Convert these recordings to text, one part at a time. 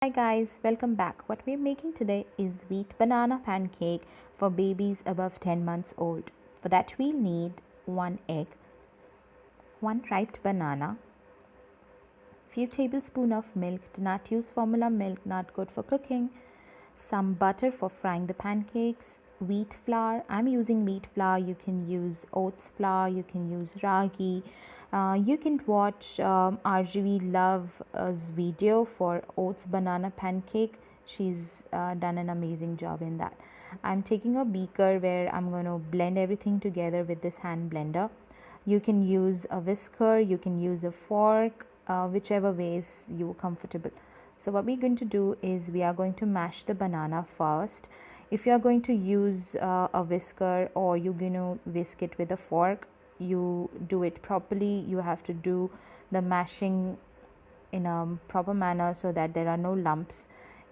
Hi guys, welcome back. What we're making today is wheat banana pancake for babies above 10 months old. For that we'll need 1 egg, 1 ripe banana, few tablespoons of milk. Do not use formula milk, not good for cooking. Some butter for frying the pancakes, wheat flour. I'm using wheat flour. You can use oats flour, you can use ragi. You can watch RGV Love's video for oats banana pancake. She's done an amazing job in that. I'm taking a beaker where I'm going to blend everything together with this hand blender. You can use a whisker, you can use a fork, whichever ways you're comfortable. So what we're going to do is we are going to mash the banana first. If you are going to use a whisker or you're going to whisk it with a fork, you do it properly. You have to do the mashing in a proper manner so that there are no lumps.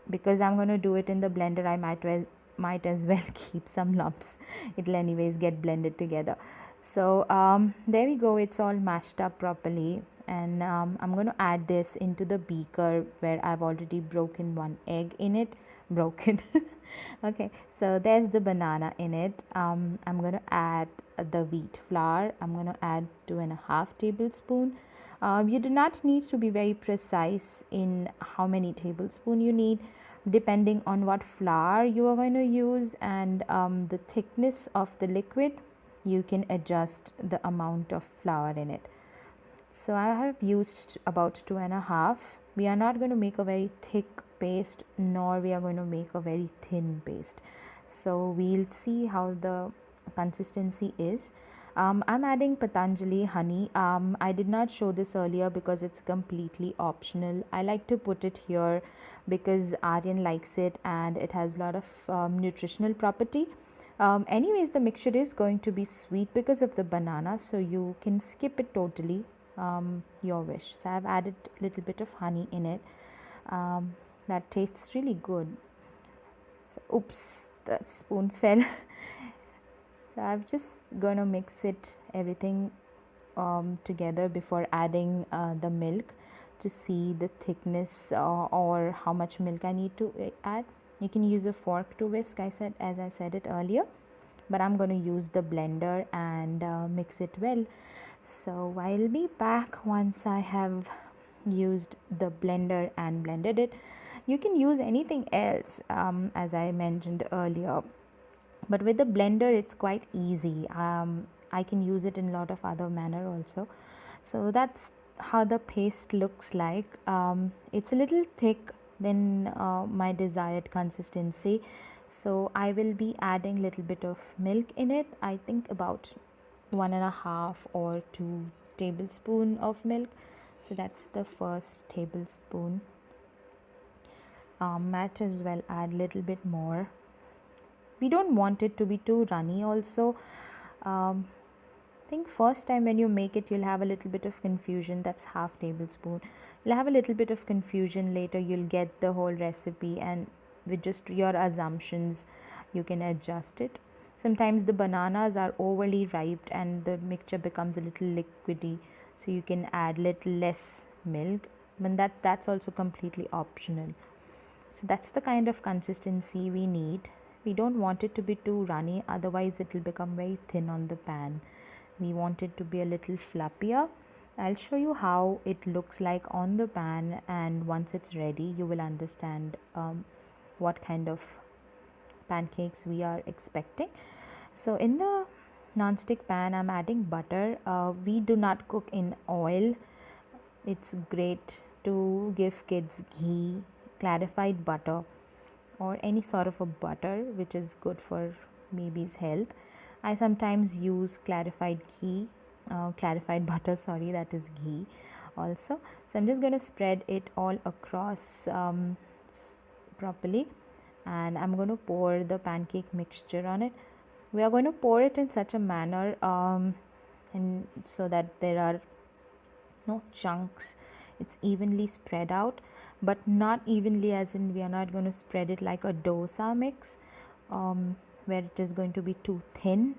Because I'm going to do it in the blender, I might as well keep some lumps. It'll anyways get blended together. So there we go, it's all mashed up properly, and I'm going to add this into the beaker where I've already broken 1 egg in it. Broken. Okay, so there's the banana in it. I'm going to add the wheat flour. I'm going to add 2.5 tablespoons. You do not need to be very precise in how many tablespoons you need, depending on what flour you are going to use and the thickness of the liquid. You can adjust the amount of flour in it. So I have used about 2.5. We are not going to make a very thick paste, nor we are going to make a very thin paste. So we'll see how the consistency is. I'm adding Patanjali honey. I did not show this earlier because it's completely optional. I like to put it here because Aryan likes it and it has a lot of nutritional property. Anyways, the mixture is going to be sweet because of the banana, so you can skip it totally, your wish. So I've added a little bit of honey in it. That tastes really good. So, oops, the spoon fell. So I'm just gonna mix it everything together before adding the milk to see the thickness or how much milk I need to add. You can use a fork to whisk, as I said it earlier, but I'm going to use the blender and mix it well. So I'll be back once I have used the blender and blended it. You can use anything else, as I mentioned earlier, but with the blender it's quite easy. I can use it in a lot of other manner also. So that's how the paste looks like. It's a little thick than my desired consistency, so I will be adding a little bit of milk in it. I think about 1.5 or 2 tablespoon of milk. So that's the first tablespoon. Might as well add a little bit more. We don't want it to be too runny also. I think first time when you make it you'll have a little bit of confusion. That's half tablespoon. You'll have a little bit of confusion. Later you'll get the whole recipe, and with just your assumptions you can adjust it. Sometimes the bananas are overly ripe and the mixture becomes a little liquidy, so you can add little less milk, but that's also completely optional. So that's the kind of consistency we need. We don't want it to be too runny, otherwise it will become very thin on the pan. We want it to be a little fluffier. I'll show you how it looks like on the pan, and once it's ready you will understand what kind of pancakes we are expecting. So in the non-stick pan I'm adding butter. We do not cook in oil. It's great to give kids ghee, clarified butter, or any sort of a butter which is good for baby's health. I sometimes use clarified butter, sorry, that is ghee also. So I'm just going to spread it all across properly, and I'm going to pour the pancake mixture on it. We are going to pour it in such a manner and so that there are no chunks. It's evenly spread out, but not evenly as in we are not going to spread it like a dosa mix where it is going to be too thin.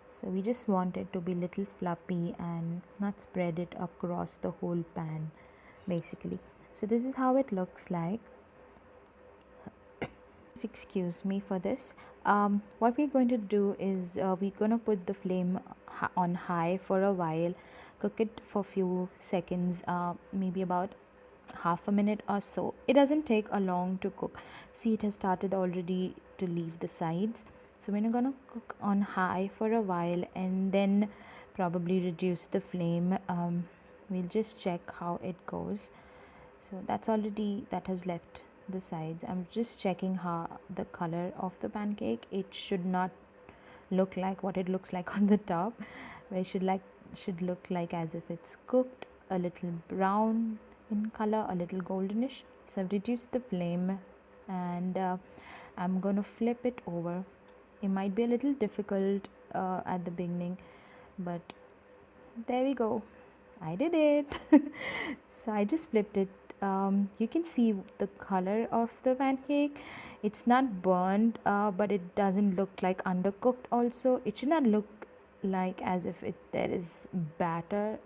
So we just want it to be little fluffy and not spread it across the whole pan basically. So this is how it looks like. Just excuse me for this. What we're going to do is we're going to put the flame on high for a while, cook it for few seconds, maybe about half a minute or so. It doesn't take a long to cook. See, it has started already to leave the sides. So we're gonna cook on high for a while and then probably reduce the flame. We'll just check how it goes. So that has left the sides. I'm just checking how the color of the pancake. It should not look like what it looks like on the top. It should look like as if it's cooked, a little brown in color, a little goldenish. So I've reduced the flame and I'm going to flip it over. It might be a little difficult at the beginning, but there we go. I did it. So I just flipped it. You can see the color of the pancake. It's not burned, but it doesn't look like undercooked also. It should not look like as if there is batter,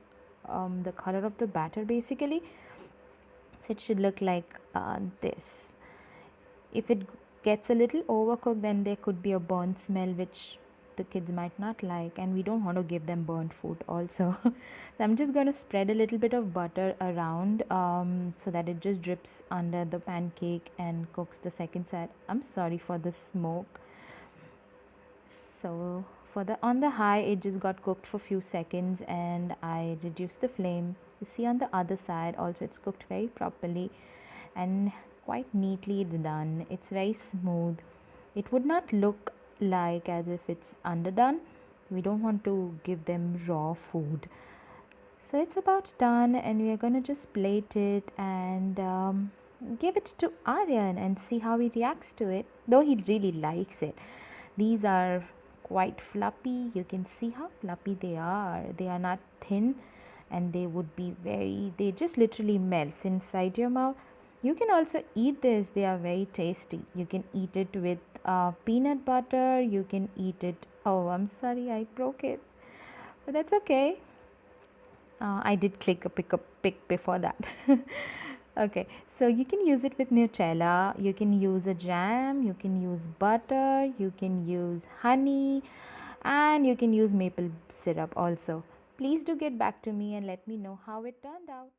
the color of the batter basically. So it should look like this. If it gets a little overcooked, then there could be a burnt smell which the kids might not like, and we don't want to give them burnt food also. So I'm just going to spread a little bit of butter around so that it just drips under the pancake and cooks the second side. I'm sorry for the smoke. So on the high, it just got cooked for a few seconds and I reduced the flame. You see on the other side also it's cooked very properly and quite neatly it's done. It's very smooth. It would not look like as if it's underdone. We don't want to give them raw food. So it's about done and we are going to just plate it and give it to Aryan and see how he reacts to it, though he really likes it. These are quite fluffy. You can see how fluffy they are. They are not thin and they just literally melts inside your mouth. You can also eat this. They are very tasty. You can eat it with peanut butter. You can eat it. Oh, I'm sorry, I broke it, but that's okay. I did click a pick before that. Okay, so you can use it with Nutella. You can use a jam. You can use butter. You can use honey, and you can use maple syrup also. Please do get back to me and let me know how it turned out.